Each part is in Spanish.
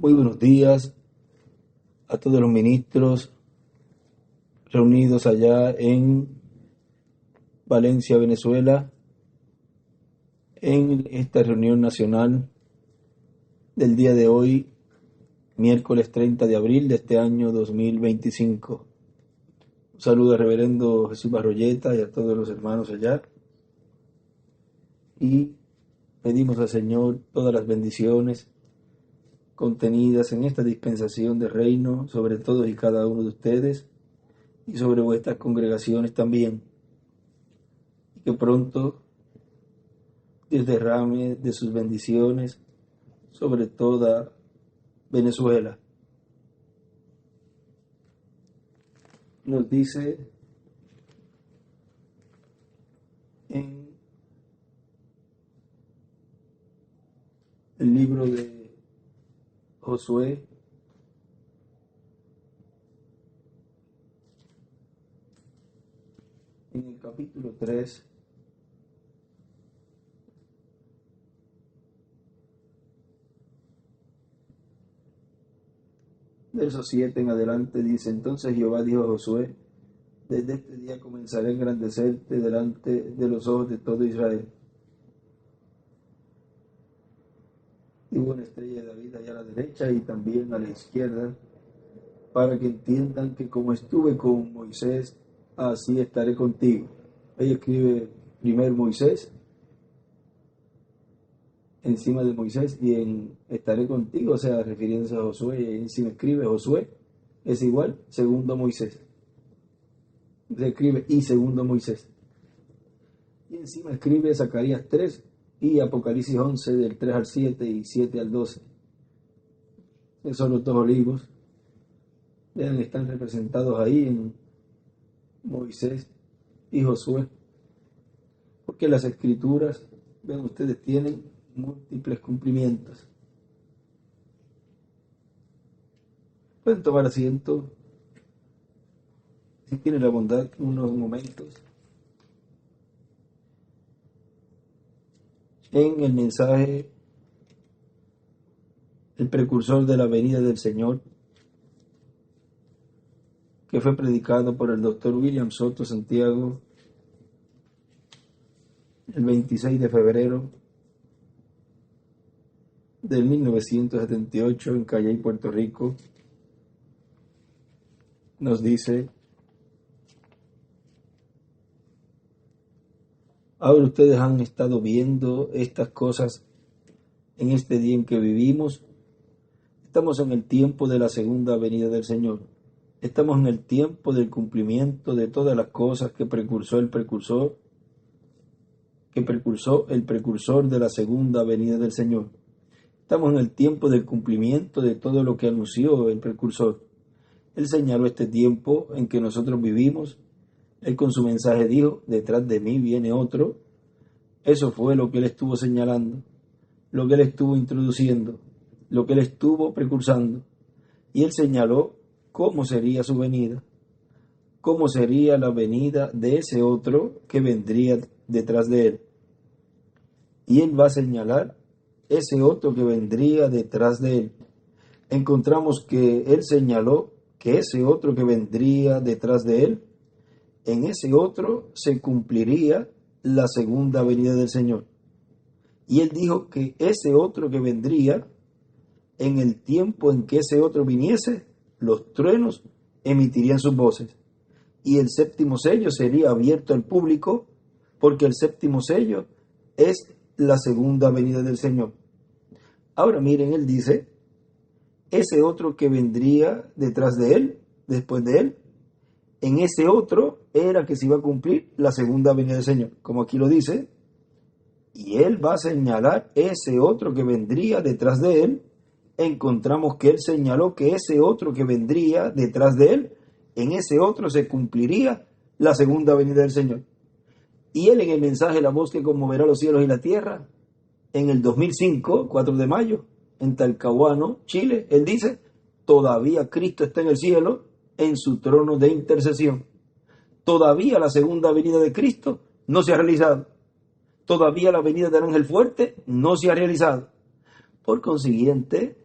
Muy buenos días a todos los ministros reunidos allá en Valencia, Venezuela, en esta reunión nacional del día de hoy, miércoles 30 de abril de este año 2025. Un saludo al reverendo Jesús Barroyeta y a todos los hermanos allá. Y pedimos al Señor todas las bendiciones contenidas en esta dispensación de reino sobre todos y cada uno de ustedes y sobre vuestras congregaciones también. Y que pronto Dios derrame de sus bendiciones sobre toda Venezuela. Nos dice en el libro de Josué, en el capítulo 3, verso 7 en adelante, dice: Entonces Jehová dijo a Josué: Desde este día comenzaré a engrandecerte delante de los ojos de todo Israel. Y hubo una estrella de David allá a la derecha y también a la izquierda, para que entiendan que como estuve con Moisés, así estaré contigo. Ella escribe primero Moisés, encima de Moisés, y en estaré contigo, o sea, refiriéndose a Josué, y encima escribe Josué, es igual, segundo Moisés. Se escribe y segundo Moisés. Y encima escribe Zacarías 3 y Apocalipsis 11 del 3 al 7 y 7 al 12. Esos son los dos olivos. Vean, están representados ahí en Moisés y Josué. Porque las escrituras, vean ustedes, tienen múltiples cumplimientos. Pueden tomar asiento, si tienen la bondad, unos momentos. En el mensaje, el precursor de la venida del Señor, que fue predicado por el doctor William Soto Santiago el 26 de febrero del 1978 en Calley, Puerto Rico, nos dice: ahora ustedes han estado viendo estas cosas en este día en que vivimos. Estamos en el tiempo de la segunda venida del Señor. Estamos en el tiempo del cumplimiento de todas las cosas que precursó el precursor de la segunda venida del Señor. Estamos en el tiempo del cumplimiento de todo lo que anunció el precursor. Él señaló este tiempo en que nosotros vivimos. Él con su mensaje dijo: detrás de mí viene otro. Eso fue lo que él estuvo señalando, lo que él estuvo introduciendo, lo que él estuvo precursando. Y él señaló cómo sería su venida, cómo sería la venida de ese otro que vendría detrás de él. Y él va a señalar ese otro que vendría detrás de él. Encontramos que él señaló que ese otro que vendría detrás de él, en ese otro se cumpliría la segunda venida del Señor. Y él dijo que ese otro que vendría, en el tiempo en que ese otro viniese, los truenos emitirían sus voces. Y el séptimo sello sería abierto al público, porque el séptimo sello es la segunda venida del Señor. Ahora miren, él dice: ese otro que vendría detrás de él, después de él, en ese otro era que se iba a cumplir la segunda venida del Señor, como aquí lo dice. Y él va a señalar ese otro que vendría detrás de él. Encontramos que él señaló que ese otro que vendría detrás de él, en ese otro se cumpliría la segunda venida del Señor. Y él, en el mensaje La voz que conmoverá los cielos y la tierra, en el 2005, 4 de mayo, en Talcahuano, Chile, él dice: todavía Cristo está en el cielo, en su trono de intercesión. Todavía la segunda venida de Cristo no se ha realizado. Todavía la venida del ángel fuerte no se ha realizado. Por consiguiente,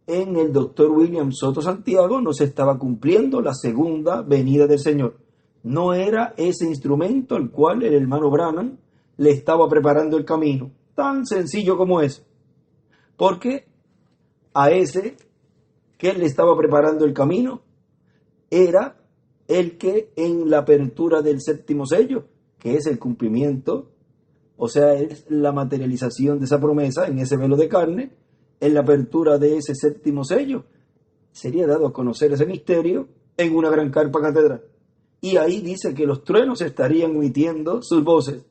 en el doctor William Soto Santiago no se estaba cumpliendo la segunda venida del Señor. No era ese instrumento al cual el hermano Branham le estaba preparando el camino. Tan sencillo como es. Porque a ese que él le estaba preparando el camino era el que en la apertura del séptimo sello, que es el cumplimiento, o sea, es la materialización de esa promesa en ese velo de carne, en la apertura de ese séptimo sello, sería dado a conocer ese misterio en una gran carpa catedral. Y ahí dice que los truenos estarían emitiendo sus voces.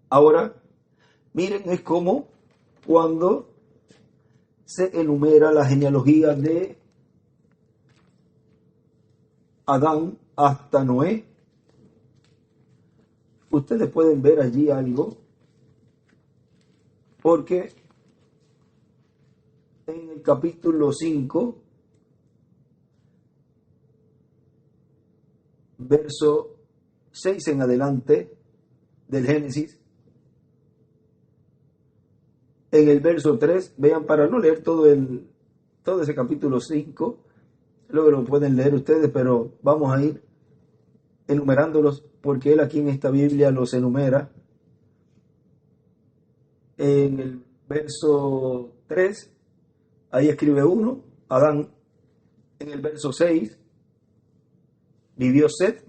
Ahora, miren, es como cuando se enumera la genealogía de Adán hasta Noé. Ustedes pueden ver allí algo, porque en el capítulo 5, verso 6 en adelante del Génesis, en el verso 3, vean, para no leer todo ese capítulo 5, luego lo pueden leer ustedes, pero vamos a ir enumerándolos porque él aquí en esta Biblia los enumera. En el verso 3, ahí escribe 1, Adán. En el verso 6, vivió Set,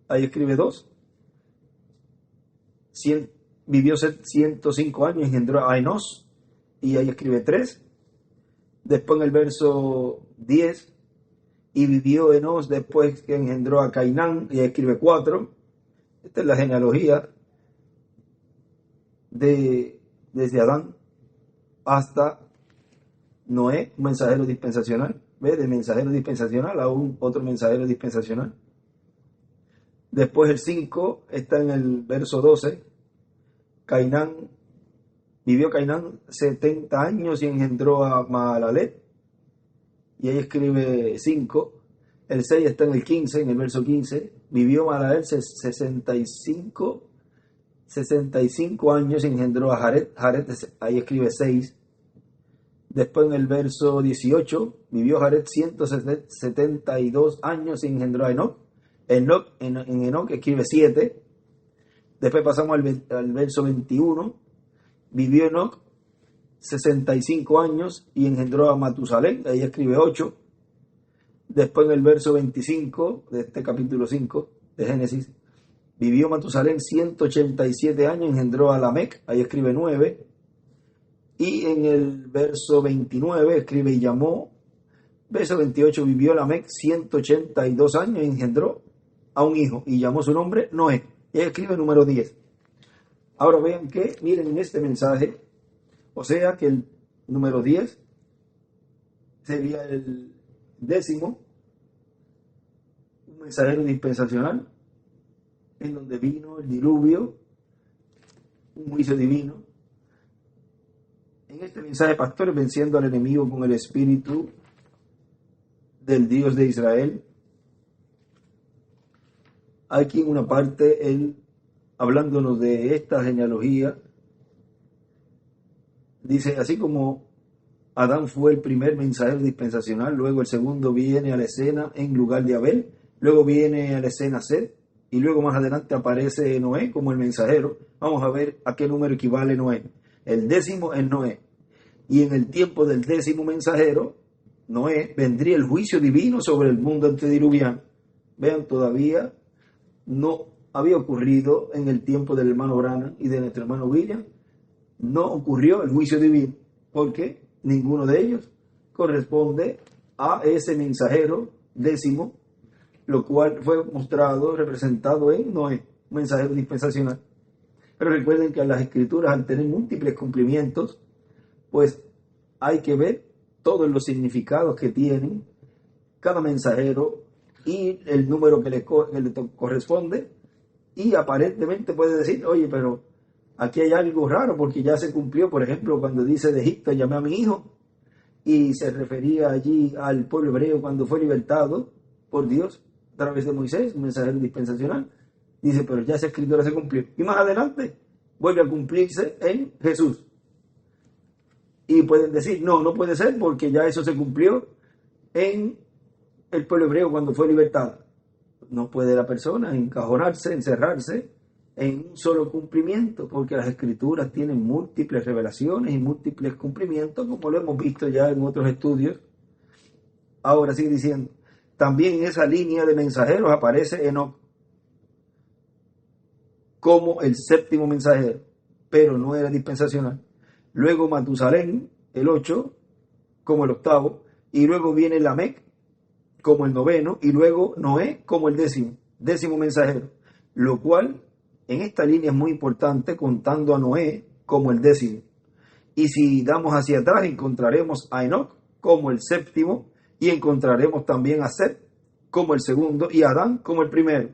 ahí escribe 2. Vivió Set 105 años, engendró a Enos, y ahí escribe 3. Después en el verso 10, y vivió Enos después que engendró a Cainán, y ahí escribe 4. Esta es la genealogía desde Adán hasta Noé, un mensajero dispensacional. ¿Ve? De mensajero dispensacional a un otro mensajero dispensacional. Después el 5 está en el verso 12. Vivió Cainán 70 años y engendró a Mahalalel, y ahí escribe 5. El 6 está en el 15, en el verso 15. Vivió Mahalalel 65 años y engendró a Jared. Ahí escribe 6. Después en el verso 18, vivió Jared 172 años y engendró a Enoc. En Enoc escribe 7. Después pasamos al verso 21, vivió Enoc 65 años y engendró a Matusalén, ahí escribe 8. Después en el verso 25 de este capítulo 5 de Génesis, vivió Matusalén 187 años y engendró a Lamec, ahí escribe 9. Y en el verso 29 escribe y llamó. Verso 28, vivió Lamec 182 años y engendró a un hijo y llamó su nombre Noé. Y escribe el número 10. Ahora vean que, miren en este mensaje, o sea que el número 10 sería el 10º, un mensajero dispensacional, en donde vino el diluvio, un juicio divino. En este mensaje, pastores venciendo al enemigo con el espíritu del Dios de Israel. Aquí en una parte, él, hablándonos de esta genealogía, dice, así como Adán fue el primer mensajero dispensacional, luego el segundo viene a la escena en lugar de Abel, luego viene a la escena Set, y luego más adelante aparece Noé como el mensajero. Vamos a ver a qué número equivale Noé. El 10º es Noé. Y en el tiempo del 10º mensajero, Noé, vendría el juicio divino sobre el mundo antediluviano. Vean, todavía no había ocurrido en el tiempo del hermano Branham y de nuestro hermano William. No ocurrió el juicio divino, porque ninguno de ellos corresponde a ese mensajero 10º, lo cual fue mostrado, representado en Noé, un mensajero dispensacional. Pero recuerden que las escrituras, al tener múltiples cumplimientos, pues hay que ver todos los significados que tienen cada mensajero y el número que le corresponde, y aparentemente puede decir, oye, pero aquí hay algo raro porque ya se cumplió. Por ejemplo, cuando dice de Egipto llamé a mi hijo, y se refería allí al pueblo hebreo cuando fue libertado por Dios a través de Moisés, un mensajero dispensacional. Dice, pero ya esa escritura se cumplió. Y más adelante vuelve a cumplirse en Jesús. Y pueden decir, no, no puede ser porque ya eso se cumplió en el pueblo hebreo cuando fue libertado. No puede la persona encajonarse, encerrarse en un solo cumplimiento, porque las escrituras tienen múltiples revelaciones y múltiples cumplimientos, como lo hemos visto ya en otros estudios. Ahora sigue diciendo, también en esa línea de mensajeros aparece Enoc como el séptimo mensajero, pero no era dispensacional. Luego Matusalén, el 8, como el octavo, y luego viene Lamec como el noveno, y luego Noé como el décimo mensajero, lo cual en esta línea es muy importante, contando a Noé como el décimo. Y si damos hacia atrás, encontraremos a Enoc como el séptimo, y encontraremos también a Set como el segundo, y a Adán como el primero.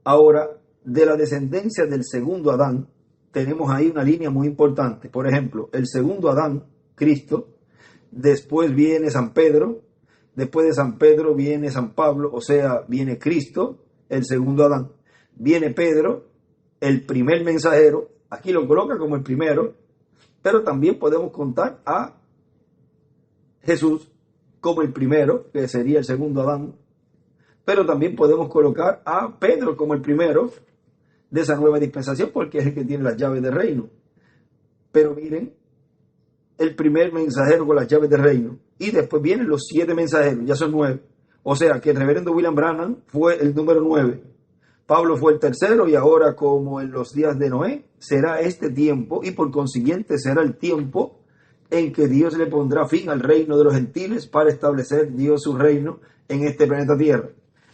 Ahora, de la descendencia del segundo Adán, tenemos ahí una línea muy importante. Por ejemplo, el segundo Adán, Cristo, después viene San Pedro, después de San Pedro viene San Pablo, o sea, viene Cristo, el segundo Adán. Viene Pedro, el primer mensajero, aquí lo coloca como el primero, pero también podemos contar a Jesús como el primero, que sería el segundo Adán, pero también podemos colocar a Pedro como el primero de esa nueva dispensación, porque es el que tiene las llaves del reino. Pero miren, el primer mensajero con las llaves del reino, y después vienen los 7 mensajeros, ya son 9. O sea que el reverendo William Branham fue el número 9. Pablo fue el tercero, y ahora, como en los días de Noé, será este tiempo, y por consiguiente será el tiempo en que Dios le pondrá fin al reino de los gentiles para establecer Dios su reino en este planeta Tierra.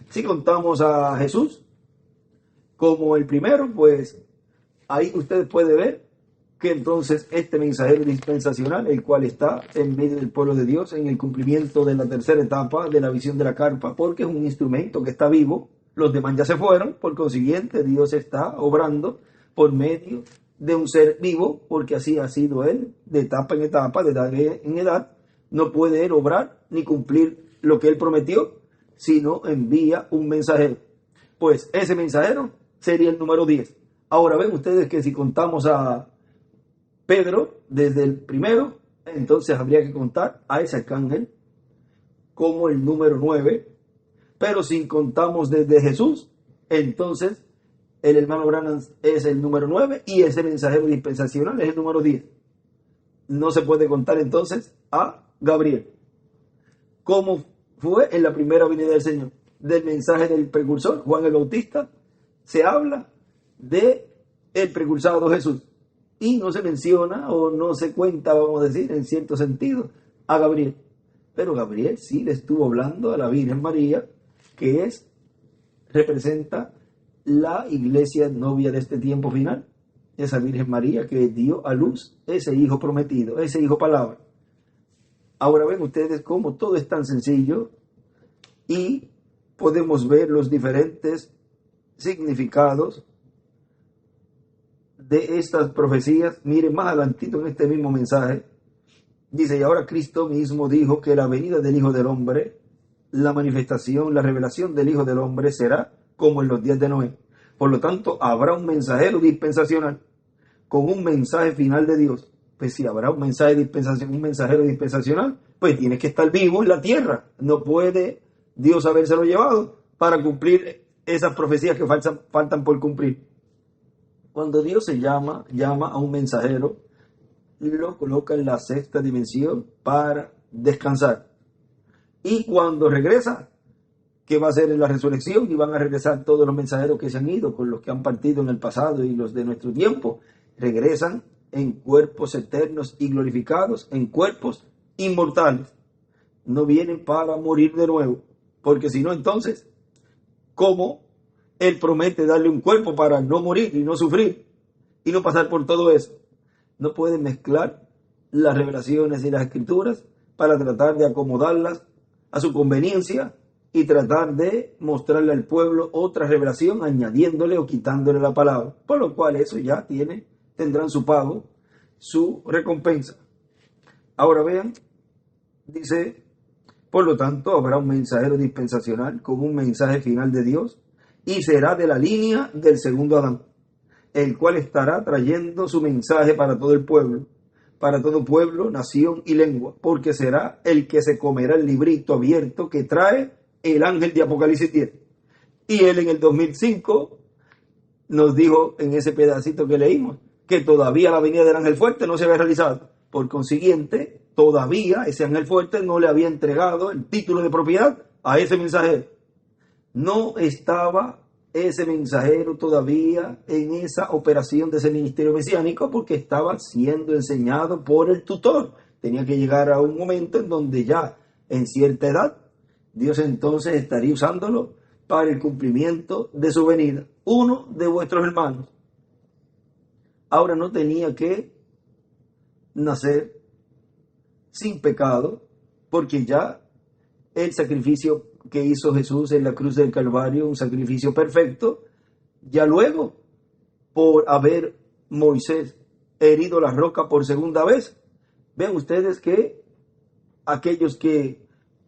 Si contamos a Jesús como el primero, pues ahí usted puede ver que entonces este mensajero dispensacional, el cual está en medio del pueblo de Dios en el cumplimiento de la tercera etapa de la visión de la carpa, porque es un instrumento que está vivo, los demás ya se fueron, por consiguiente Dios está obrando por medio de un ser vivo, porque así ha sido él, de etapa en etapa, de edad en edad. No puede él obrar ni cumplir lo que él prometió, sino envía un mensajero. Pues ese mensajero sería el número 10. Ahora ven ustedes que si contamos a Pedro desde el primero, entonces habría que contar a ese arcángel como el número 9. Pero si contamos desde Jesús, entonces el hermano Branham es el número 9 y ese mensajero dispensacional es el número 10. No se puede contar entonces a Gabriel. ¿Cómo fue en la primera venida del Señor? Del mensaje del precursor, Juan el Bautista, se habla de el precursado Jesús. Y no se menciona o no se cuenta, vamos a decir, en cierto sentido, a Gabriel. Pero Gabriel sí le estuvo hablando a la Virgen María, que representa la iglesia novia de este tiempo final. Esa Virgen María que dio a luz ese hijo prometido, ese hijo palabra. Ahora ven ustedes cómo todo es tan sencillo y podemos ver los diferentes significados de estas profecías. Miren más adelantito en este mismo mensaje, dice, y ahora Cristo mismo dijo que la venida del Hijo del Hombre, la manifestación, la revelación del Hijo del Hombre será como en los días de Noé. Por lo tanto, habrá un mensajero dispensacional con un mensaje final de Dios. Pues si habrá un mensaje dispensacional, un mensajero dispensacional, pues tiene que estar vivo en la tierra. No puede Dios habérselo llevado para cumplir esas profecías que faltan por cumplir. Cuando Dios llama a un mensajero, lo coloca en la sexta dimensión para descansar. Y cuando regresa, ¿qué va a hacer en la resurrección? Y van a regresar todos los mensajeros que se han ido, con los que han partido en el pasado y los de nuestro tiempo. Regresan en cuerpos eternos y glorificados, en cuerpos inmortales. No vienen para morir de nuevo, porque si no, entonces, ¿cómo Él promete darle un cuerpo para no morir y no sufrir y no pasar por todo eso? No pueden mezclar las revelaciones y las escrituras para tratar de acomodarlas a su conveniencia y tratar de mostrarle al pueblo otra revelación añadiéndole o quitándole la palabra, por lo cual eso ya tendrán su pago, su recompensa. Ahora vean, dice, por lo tanto habrá un mensajero dispensacional con un mensaje final de Dios y será de la línea del segundo Adán. el cual estará trayendo su mensaje para todo pueblo, nación y lengua, porque será el que se comerá el librito abierto que trae el ángel de Apocalipsis 10. Y él en el 2005 nos dijo en ese pedacito que leímos que todavía la venida del ángel fuerte no se había realizado. Por consiguiente, todavía ese ángel fuerte no le había entregado el título de propiedad a ese mensajero. No estaba ese mensajero todavía en esa operación de ese ministerio mesiánico porque estaba siendo enseñado por el tutor. Tenía que llegar a un momento en donde ya en cierta edad Dios entonces estaría usándolo para el cumplimiento de su venida. Uno de vuestros hermanos ahora no tenía que nacer sin pecado, porque ya el sacrificio que hizo Jesús en la cruz del Calvario, un sacrificio perfecto, ya luego, por haber Moisés herido la roca por segunda vez, ven ustedes que aquellos que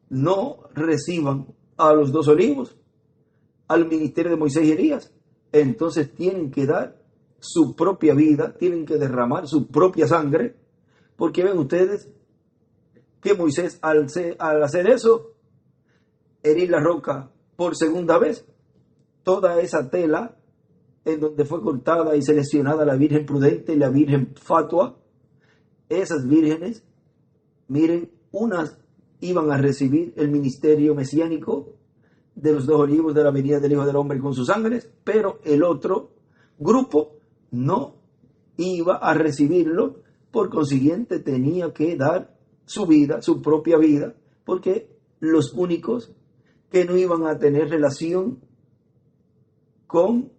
no reciban a los dos olivos, al ministerio de Moisés y Elías, entonces tienen que dar su propia vida, tienen que derramar su propia sangre, porque ven ustedes que Moisés al hacer eso, herir la roca por segunda vez, toda esa tela en donde fue cortada y seleccionada la Virgen Prudente y la Virgen Fatua, esas vírgenes, miren, unas iban a recibir el ministerio mesiánico de los dos olivos de la venida del Hijo del Hombre con sus sangres, pero el otro grupo no iba a recibirlo, por consiguiente tenía que dar su vida, su propia vida, porque los únicos que no iban a tener relación con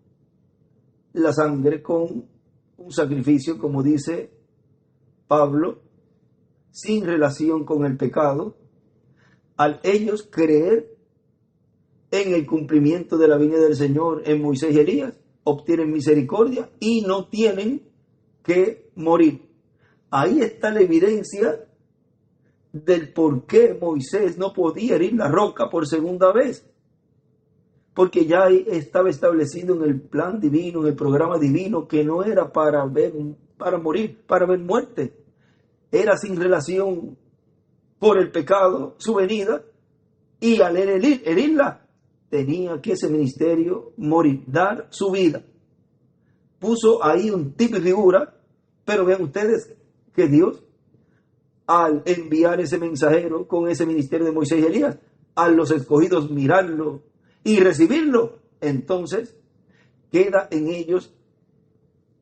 la sangre, con un sacrificio, como dice Pablo, sin relación con el pecado, al ellos creer en el cumplimiento de la venida del Señor en Moisés y Elías, obtienen misericordia y no tienen que morir. Ahí está la evidencia del por qué Moisés no podía herir la roca por segunda vez, porque ya estaba establecido en el plan divino, en el programa divino, que no era para morir, para ver muerte, era sin relación por el pecado su venida, y al herirla tenía que ese ministerio morir, dar su vida. Puso ahí un tipo y figura, pero vean ustedes que Dios, al enviar ese mensajero con ese ministerio de Moisés y Elías, a los escogidos mirarlo y recibirlo, entonces queda en ellos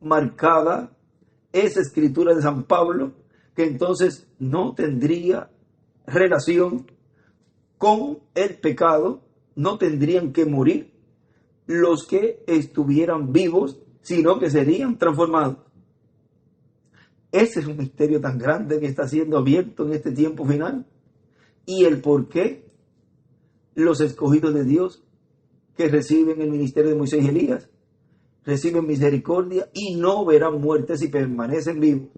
marcada esa escritura de San Pablo, que entonces no tendría relación con el pecado, no tendrían que morir los que estuvieran vivos, sino que serían transformados. Ese es un misterio tan grande que está siendo abierto en este tiempo final, y el por qué los escogidos de Dios que reciben el ministerio de Moisés y Elías reciben misericordia y no verán muerte si permanecen vivos.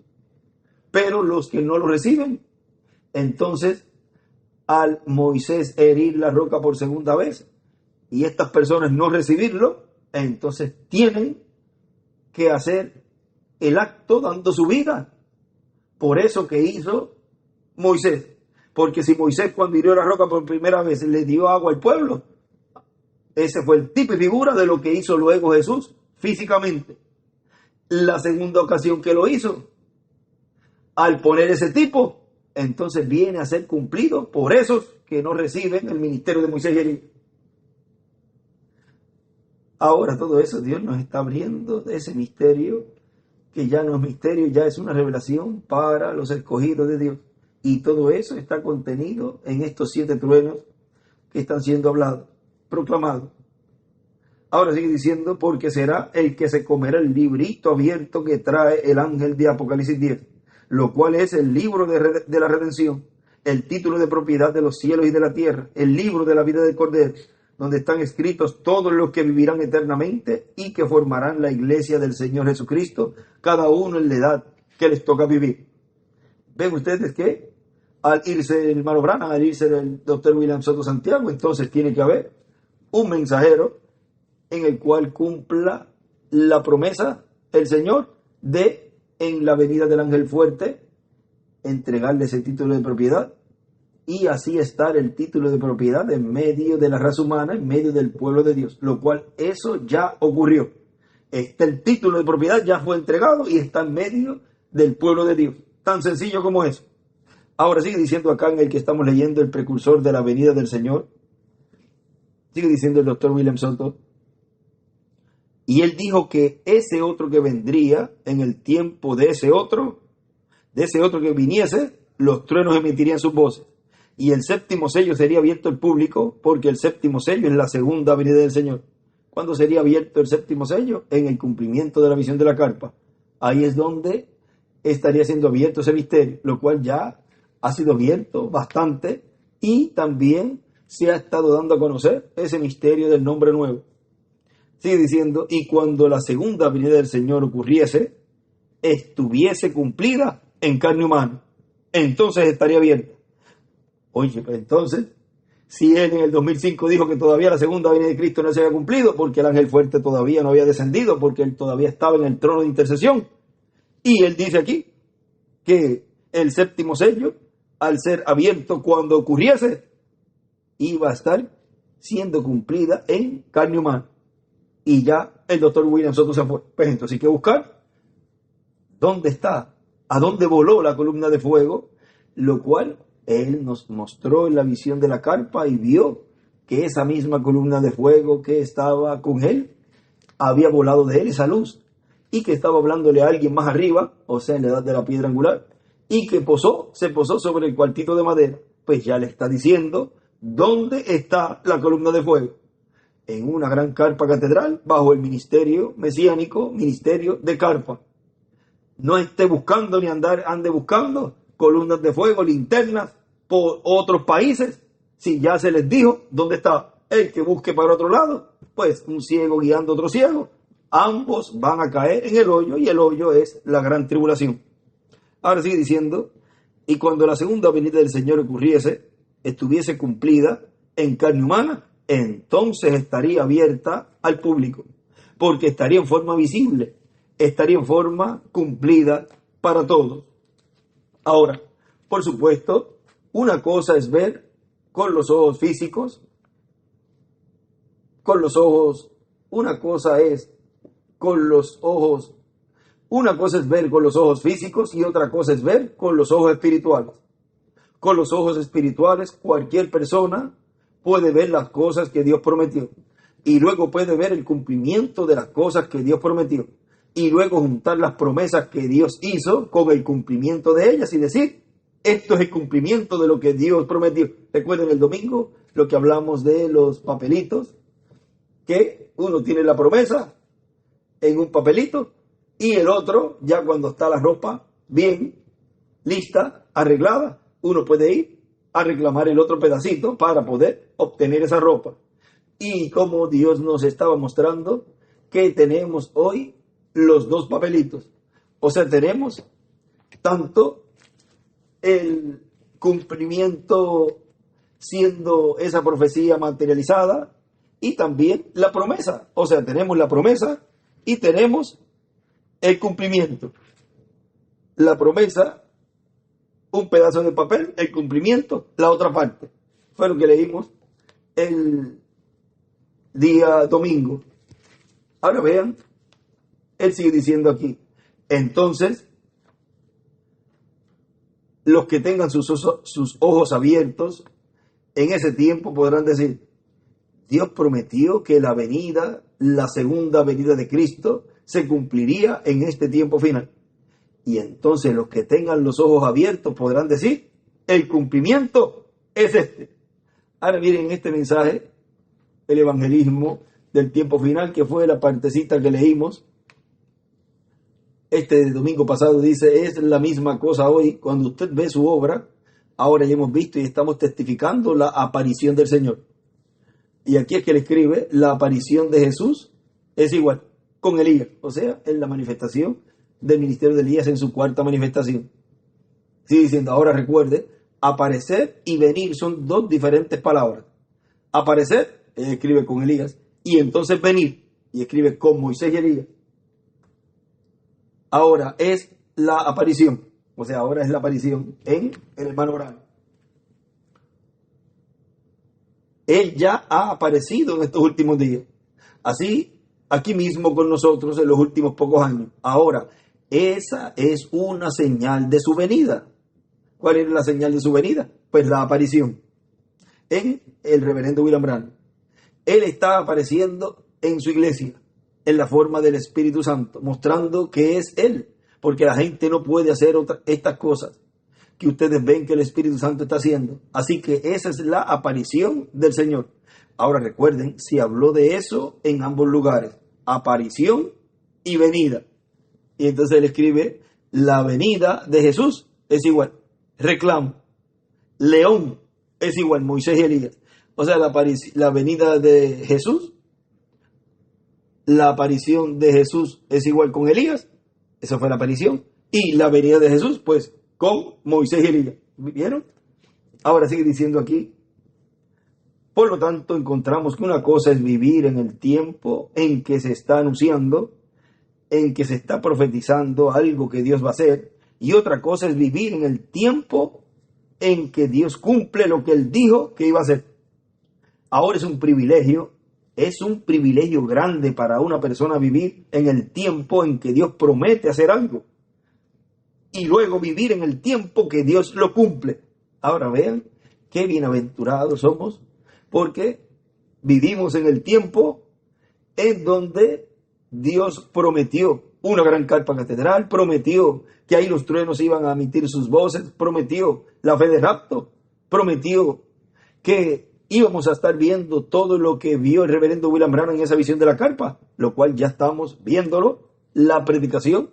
Pero los que no lo reciben, entonces al Moisés herir la roca por segunda vez y estas personas no recibirlo, entonces tienen que hacer el acto dando su vida. Por eso que hizo Moisés. Porque si Moisés cuando hirió la roca por primera vez le dio agua al pueblo, ese fue el tipo y figura de lo que hizo luego Jesús físicamente. La segunda ocasión que lo hizo, al poner ese tipo, entonces viene a ser cumplido por esos que no reciben el ministerio de Moisés y Elías. Ahora todo eso Dios nos está abriendo de ese misterio, que ya no es misterio, ya es una revelación para los escogidos de Dios. Y todo eso está contenido en estos 7 truenos que están siendo hablados, proclamados. Ahora sigue diciendo, porque será el que se comerá el librito abierto que trae el ángel de Apocalipsis 10, lo cual es el libro de la redención, el título de propiedad de los cielos y de la tierra, el libro de la vida del Cordero, donde están escritos todos los que vivirán eternamente y que formarán la iglesia del Señor Jesucristo, cada uno en la edad que les toca vivir. Ven ustedes que al irse el hermano Branham, al irse el doctor William Soto Santiago, entonces tiene que haber un mensajero en el cual cumpla la promesa el Señor de, en la venida del ángel fuerte, entregarle ese título de propiedad y así estar el título de propiedad en medio de la raza humana, en medio del pueblo de Dios, lo cual eso ya ocurrió. El título de propiedad ya fue entregado y está en medio del pueblo de Dios. Tan sencillo como eso. Ahora sigue diciendo acá en el que estamos leyendo, el precursor de la venida del Señor. Sigue diciendo el doctor William Soto. Y él dijo que ese otro que vendría en el tiempo de ese otro que viniese, los truenos emitirían sus voces. Y el séptimo sello sería abierto al público, porque el séptimo sello es la segunda venida del Señor. ¿Cuándo sería abierto el séptimo sello? En el cumplimiento de la visión de la carpa. Ahí es donde estaría siendo abierto ese misterio, lo cual ya ha sido abierto bastante y también se ha estado dando a conocer ese misterio del nombre nuevo. Sigue diciendo, y cuando la segunda venida del Señor ocurriese, estuviese cumplida en carne humana, entonces estaría abierta. Oye, pues entonces, si él en el 2005 dijo que todavía la segunda venida de Cristo no se había cumplido, porque el ángel fuerte todavía no había descendido, porque él todavía estaba en el trono de intercesión, y él dice aquí que el séptimo sello, al ser abierto cuando ocurriese, iba a estar siendo cumplida en carne humana. Y ya el doctor William Soto se fue. Pues entonces hay que buscar dónde está, a dónde voló la columna de fuego, lo cual él nos mostró en la visión de la carpa y vio que esa misma columna de fuego que estaba con él había volado de él esa luz y que estaba hablándole a alguien más arriba, o sea, en la edad de la piedra angular, y que se posó sobre el cuartito de madera. Pues ya le está diciendo dónde está la columna de fuego. En una gran carpa catedral, bajo el ministerio mesiánico, ministerio de carpa. No esté buscando ni ande buscando columnas de fuego, linternas por otros países, si ya se les dijo dónde está. El que busque para otro lado, pues un ciego guiando a otro ciego, ambos van a caer en el hoyo, y el hoyo es la gran tribulación. Ahora sigue diciendo, y cuando la segunda venida del Señor ocurriese, estuviese cumplida en carne humana, entonces estaría abierta al público, porque estaría en forma visible, estaría en forma cumplida para todos. Ahora, por supuesto, una cosa es ver con los ojos físicos, una cosa es ver con los ojos físicos y otra cosa es ver con los ojos espirituales. Con los ojos espirituales, cualquier persona puede ver las cosas que Dios prometió y luego puede ver el cumplimiento de las cosas que Dios prometió y luego juntar las promesas que Dios hizo con el cumplimiento de ellas y decir, esto es el cumplimiento de lo que Dios prometió. Recuerden el domingo lo que hablamos de los papelitos, que uno tiene la promesa en un papelito y el otro, ya cuando está la ropa bien lista, arreglada, uno puede ir a reclamar el otro pedacito para poder obtener esa ropa. Y como Dios nos estaba mostrando que tenemos hoy los dos papelitos. O sea, tenemos tanto el cumplimiento siendo esa profecía materializada y también la promesa. O sea, tenemos la promesa y tenemos el cumplimiento. La promesa, un pedazo de papel, el cumplimiento, la otra parte. Fue lo que leímos el día domingo. Ahora vean, él sigue diciendo aquí, entonces, los que tengan sus ojos abiertos en ese tiempo podrán decir, Dios prometió que la segunda venida de Cristo se cumpliría en este tiempo final. Y entonces los que tengan los ojos abiertos podrán decir, el cumplimiento es este. Ahora miren este mensaje, el evangelismo del tiempo final, que fue la partecita que leímos. Este domingo pasado dice, es la misma cosa hoy. Cuando usted ve su obra, ahora ya hemos visto y estamos testificando la aparición del Señor. Y aquí es que le escribe, la aparición de Jesús es igual con Elías, o sea, en la manifestación del ministerio de Elías en su cuarta manifestación. Sigue diciendo, ahora recuerde, aparecer y venir son dos diferentes palabras. Aparecer, escribe con Elías, y entonces venir, y escribe con Moisés y Elías. Ahora es la aparición. O sea, ahora es la aparición en el hermano Branham. Él ya ha aparecido en estos últimos días. Así, aquí mismo con nosotros en los últimos pocos años. Ahora, esa es una señal de su venida. ¿Cuál es la señal de su venida? Pues la aparición en el reverendo William Branham. Él está apareciendo en su iglesia, en la forma del Espíritu Santo, mostrando que es Él, porque la gente no puede hacer estas cosas que ustedes ven que el Espíritu Santo está haciendo. Así que esa es la aparición del Señor. Ahora recuerden, si habló de eso en ambos lugares, aparición y venida. Y entonces él escribe, la venida de Jesús es igual, reclamo, león es igual, Moisés y Elías. O sea, la venida de Jesús, la aparición de Jesús es igual con Elías, esa fue la aparición, y la venida de Jesús, pues, con Moisés y Elías. ¿Vieron? Ahora sigue diciendo aquí, por lo tanto, encontramos que una cosa es vivir en el tiempo en que se está anunciando, en que se está profetizando algo que Dios va a hacer, y otra cosa es vivir en el tiempo en que Dios cumple lo que Él dijo que iba a hacer. Ahora es un privilegio grande para una persona vivir en el tiempo en que Dios promete hacer algo, y luego vivir en el tiempo que Dios lo cumple. Ahora vean qué bienaventurados somos, porque vivimos en el tiempo en donde Dios prometió una gran carpa catedral, prometió que ahí los truenos iban a emitir sus voces, prometió la fe de rapto, prometió que íbamos a estar viendo todo lo que vio el reverendo William Branham en esa visión de la carpa, lo cual ya estamos viéndolo, la predicación,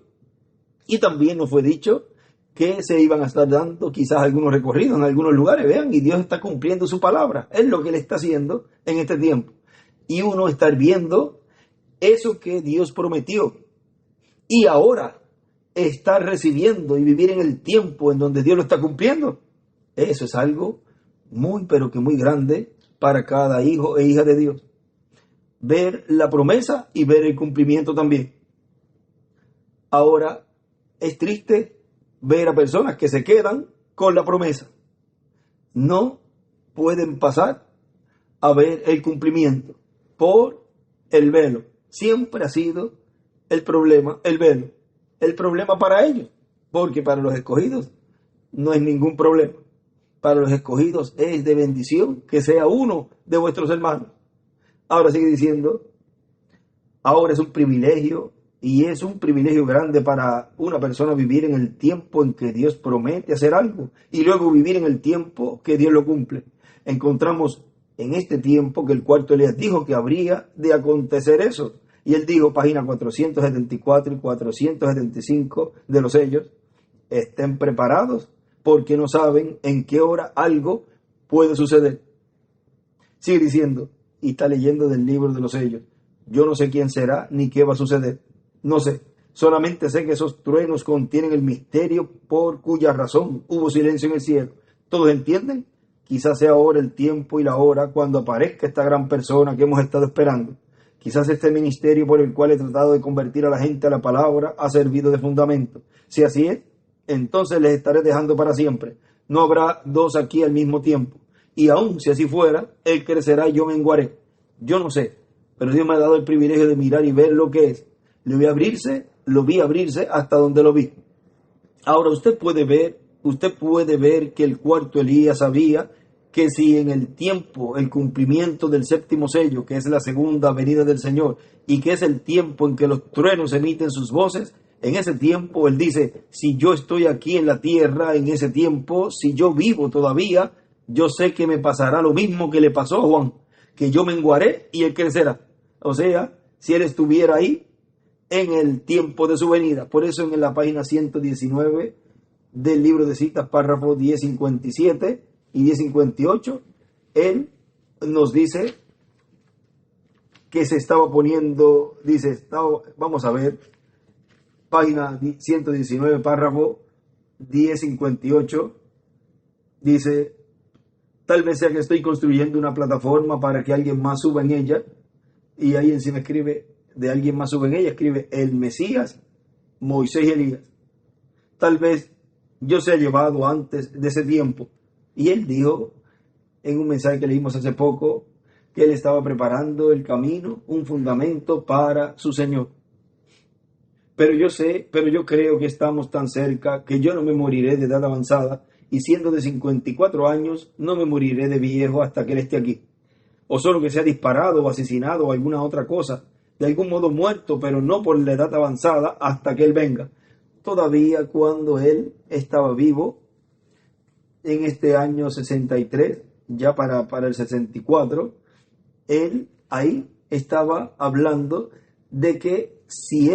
y también nos fue dicho que se iban a estar dando quizás algunos recorridos en algunos lugares, vean, y Dios está cumpliendo su palabra, es lo que Él está haciendo en este tiempo, y uno estar viendo eso que Dios prometió, y ahora estar recibiendo y vivir en el tiempo en donde Dios lo está cumpliendo, eso es algo muy, pero que muy grande para cada hijo e hija de Dios. Ver la promesa y ver el cumplimiento también. Ahora, es triste ver a personas que se quedan con la promesa. No pueden pasar a ver el cumplimiento por el velo. Siempre ha sido el problema, el velo. El problema para ellos, porque para los escogidos no es ningún problema. Para los escogidos es de bendición que sea uno de vuestros hermanos. Ahora sigue diciendo, ahora es un privilegio, y es un privilegio grande para una persona vivir en el tiempo en que Dios promete hacer algo, y luego vivir en el tiempo que Dios lo cumple. Encontramos en este tiempo que el cuarto Elías dijo que habría de acontecer eso. Y él dijo, página 474 y 475 de los sellos, estén preparados, porque no saben en qué hora algo puede suceder. Sigue diciendo, y está leyendo del libro de los sellos. Yo no sé quién será ni qué va a suceder. No sé. Solamente sé que esos truenos contienen el misterio por cuya razón hubo silencio en el cielo. ¿Todos entienden? Quizás sea ahora el tiempo y la hora cuando aparezca esta gran persona que hemos estado esperando. Quizás este ministerio por el cual he tratado de convertir a la gente a la palabra ha servido de fundamento. Si así es, entonces les estaré dejando para siempre. No habrá dos aquí al mismo tiempo. Y aun si así fuera, él crecerá y yo menguaré. Yo no sé, pero Dios me ha dado el privilegio de mirar y ver lo que es. Lo vi abrirse hasta donde lo vi. Ahora usted puede ver que el cuarto Elías sabía que si en el tiempo, el cumplimiento del séptimo sello, que es la segunda venida del Señor, y que es el tiempo en que los truenos emiten sus voces, en ese tiempo él dice, si yo estoy aquí en la tierra, en ese tiempo, si yo vivo todavía, yo sé que me pasará lo mismo que le pasó a Juan, que yo menguaré y él crecerá. O sea, si él estuviera ahí en el tiempo de su venida. Por eso en la página 119 del libro de citas, párrafo 1057 y 1058, él nos dice que se estaba poniendo, vamos a ver, página 119, párrafo 1058, dice, tal vez sea que estoy construyendo una plataforma para que alguien más suba en ella, y ahí encima escribe, de alguien más sube en ella, escribe el Mesías Moisés y Elías. Tal vez yo sea llevado antes de ese tiempo. Y él dijo en un mensaje que leímos hace poco que él estaba preparando el camino, un fundamento para su Señor. Pero yo creo que estamos tan cerca que yo no me moriré de edad avanzada, y siendo de 54 años, no me moriré de viejo hasta que él esté aquí. O solo que sea disparado o asesinado o alguna otra cosa, de algún modo muerto, pero no por la edad avanzada hasta que él venga. Todavía cuando él estaba vivo, en este año 63, ya para el 64, él ahí estaba hablando de que si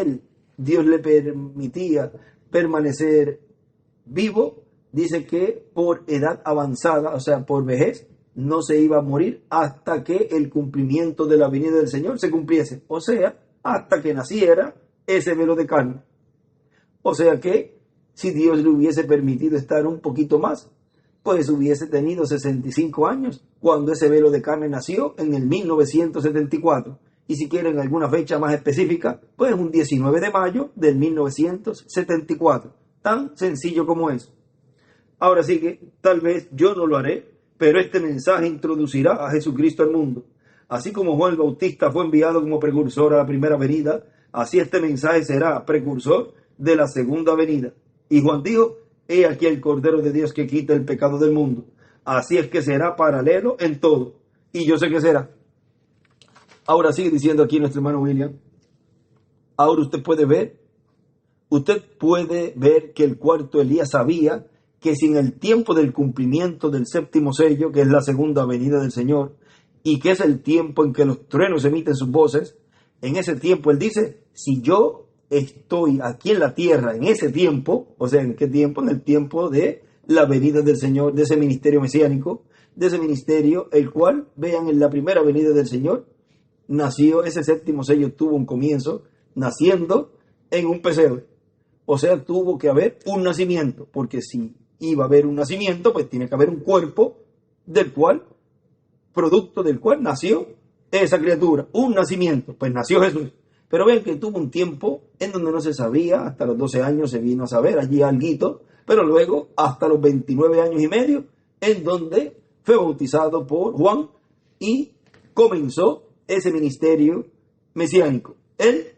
Dios le permitía permanecer vivo, dice que por edad avanzada, o sea, por vejez, no se iba a morir hasta que el cumplimiento de la venida del Señor se cumpliese, o sea, hasta que naciera ese velo de carne. O sea que si Dios le hubiese permitido estar un poquito más, pues hubiese tenido 65 años cuando ese velo de carne nació en el 1974. Y si quieren alguna fecha más específica, pues un 19 de mayo del 1974. Tan sencillo como eso. Ahora sí que tal vez yo no lo haré, pero este mensaje introducirá a Jesucristo al mundo. Así como Juan el Bautista fue enviado como precursor a la primera venida, así este mensaje será precursor de la segunda venida. Y Juan dijo: he aquí el Cordero de Dios que quita el pecado del mundo. Así es que será paralelo en todo. Y yo sé que será. Ahora sigue diciendo aquí nuestro hermano William. Ahora usted puede ver que el cuarto Elías sabía que si en el tiempo del cumplimiento del séptimo sello, que es la segunda venida del Señor, y que es el tiempo en que los truenos emiten sus voces, en ese tiempo él dice: si yo estoy aquí en la tierra en ese tiempo, o sea, ¿en qué tiempo? En el tiempo de la venida del Señor, de ese ministerio mesiánico, de ese ministerio, el cual, vean, en la primera venida del Señor, nació, ese séptimo sello tuvo un comienzo, naciendo en un pesebre. O sea, tuvo que haber un nacimiento, porque si iba a haber un nacimiento, pues tiene que haber un cuerpo producto del cual nació esa criatura, un nacimiento, pues nació Jesús. Pero ven que tuvo un tiempo en donde no se sabía, hasta los 12 años se vino a saber allí alguito, pero luego hasta los 29 años y medio, en donde fue bautizado por Juan y comenzó ese ministerio mesiánico. Él,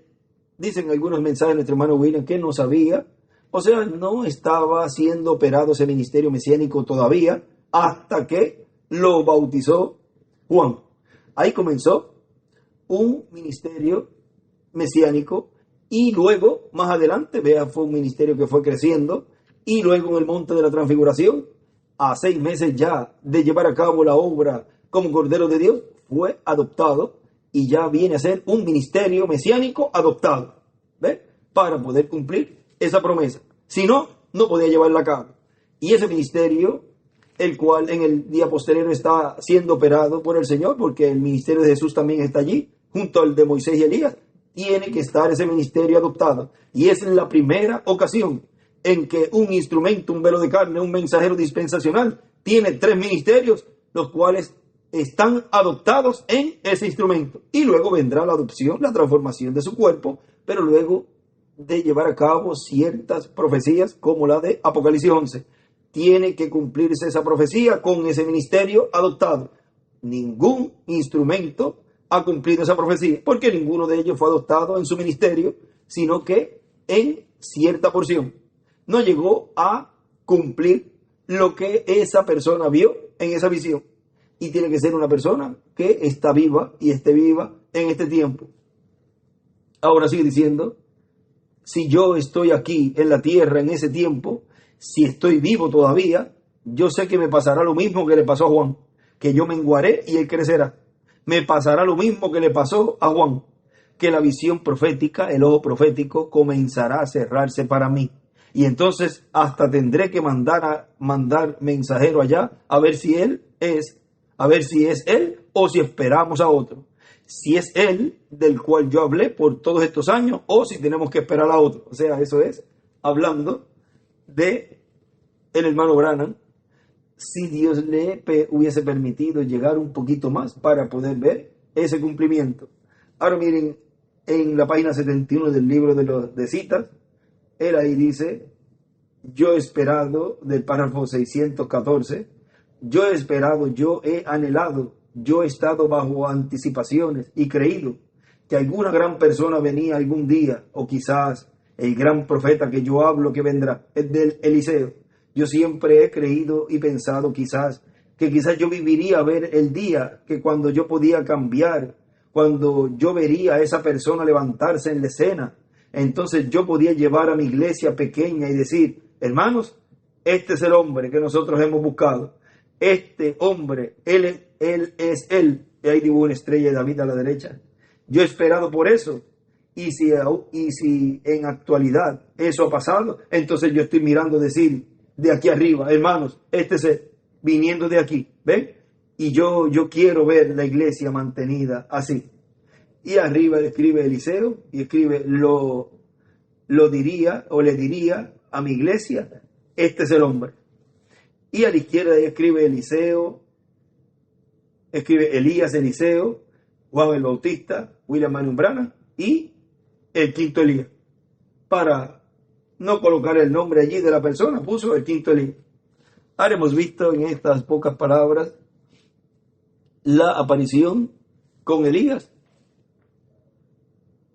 dicen algunos mensajes de nuestro hermano William, que no sabía, o sea, no estaba siendo operado ese ministerio mesiánico todavía, hasta que lo bautizó Juan. Ahí comenzó un ministerio mesiánico, y luego, más adelante, vea, fue un ministerio que fue creciendo, y luego en el monte de la transfiguración, a 6 meses ya de llevar a cabo la obra como Cordero de Dios, fue adoptado, y ya viene a ser un ministerio mesiánico adoptado, ¿ve? Para poder cumplir esa promesa. Si no, no podía llevarla a cabo. Y ese ministerio, el cual en el día posterior está siendo operado por el Señor, porque el ministerio de Jesús también está allí, junto al de Moisés y Elías, tiene que estar ese ministerio adoptado. Y es la primera ocasión en que un instrumento, un velo de carne, un mensajero dispensacional, tiene 3 ministerios, los cuales están adoptados en ese instrumento. Y luego vendrá la adopción, la transformación de su cuerpo, pero luego de llevar a cabo ciertas profecías como la de Apocalipsis 11. Tiene que cumplirse esa profecía con ese ministerio adoptado. Ningún instrumento ha cumplido esa profecía, porque ninguno de ellos fue adoptado en su ministerio, sino que en cierta porción. No llegó a cumplir lo que esa persona vio en esa visión. Y tiene que ser una persona que está viva y esté viva en este tiempo. Ahora sigue diciendo: si yo estoy aquí en la tierra en ese tiempo, si estoy vivo todavía, yo sé que me pasará lo mismo que le pasó a Juan, que yo menguaré y él crecerá. Me pasará lo mismo que le pasó a Juan, que la visión profética, el ojo profético, comenzará a cerrarse para mí. Y entonces hasta tendré que mandar mensajero allá a ver si es él o si esperamos a otro. Si es él del cual yo hablé por todos estos años, o si tenemos que esperar a otro. O sea, eso es hablando de el hermano Branham, si Dios le hubiese permitido llegar un poquito más para poder ver ese cumplimiento. Ahora miren, en la página 71 del libro de citas, Él ahí dice, yo he esperado, del párrafo 614, yo he esperado, yo he anhelado, yo he estado bajo anticipaciones y creído que alguna gran persona venía algún día, o quizás el gran profeta que yo hablo que vendrá, es del Eliseo. Yo siempre he creído y pensado que quizás yo viviría a ver el día que cuando yo podía cambiar, cuando yo vería a esa persona levantarse en la escena, entonces yo podía llevar a mi iglesia pequeña y decir, hermanos, este es el hombre que nosotros hemos buscado. Este hombre, él es él. Y ahí dibujo una estrella de David a la derecha. Yo he esperado por eso. Y si en actualidad eso ha pasado, entonces yo estoy mirando decir de aquí arriba, hermanos, este es él, viniendo de aquí. ¿Ven? Y yo quiero ver la iglesia mantenida así. Y arriba escribe Eliseo y escribe, lo diría o le diría a mi iglesia, este es el hombre. Y a la izquierda escribe Eliseo, escribe Elías Eliseo, Juan el Bautista, William Marion Branham y el quinto Elías. Para no colocar el nombre allí de la persona, puso el quinto Elías. Ahora hemos visto en estas pocas palabras la aparición con Elías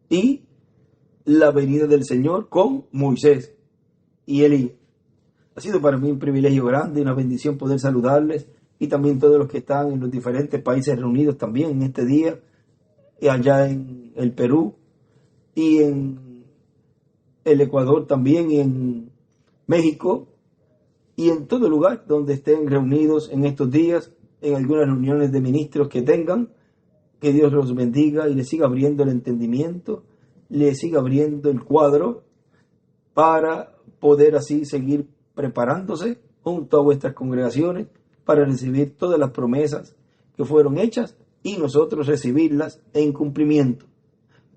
y la venida del Señor con Moisés y Elías. Ha sido para mí un privilegio grande y una bendición poder saludarles y también todos los que están en los diferentes países reunidos también en este día, y allá en el Perú y en el Ecuador también, y en México y en todo lugar donde estén reunidos en estos días, en algunas reuniones de ministros que tengan. Que Dios los bendiga y les siga abriendo el entendimiento, les siga abriendo el cuadro para poder así seguir preparándose junto a vuestras congregaciones para recibir todas las promesas que fueron hechas y nosotros recibirlas en cumplimiento,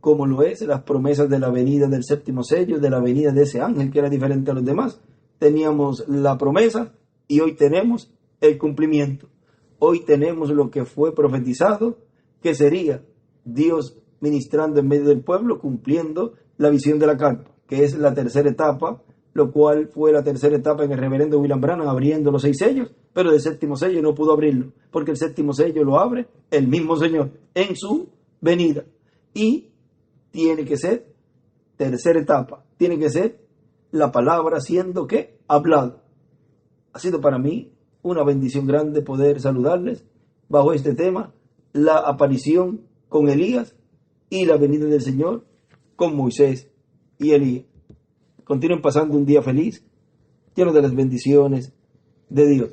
como lo es las promesas de la venida del séptimo sello, de la venida de ese ángel que era diferente a los demás. Teníamos la promesa y hoy tenemos el cumplimiento. Hoy tenemos lo que fue profetizado, que sería Dios ministrando en medio del pueblo, cumpliendo la visión de la carpa, que es la tercera etapa, lo cual fue la tercera etapa en el reverendo William Branham abriendo los 6 sellos, pero el séptimo sello no pudo abrirlo, porque el séptimo sello lo abre el mismo Señor en su venida. Y tiene que ser tercera etapa, tiene que ser la palabra siendo que hablado. Ha sido para mí una bendición grande poder saludarles bajo este tema, la aparición con Elías y la venida del Señor con Moisés y Elías. Continúen pasando un día feliz, lleno de las bendiciones de Dios.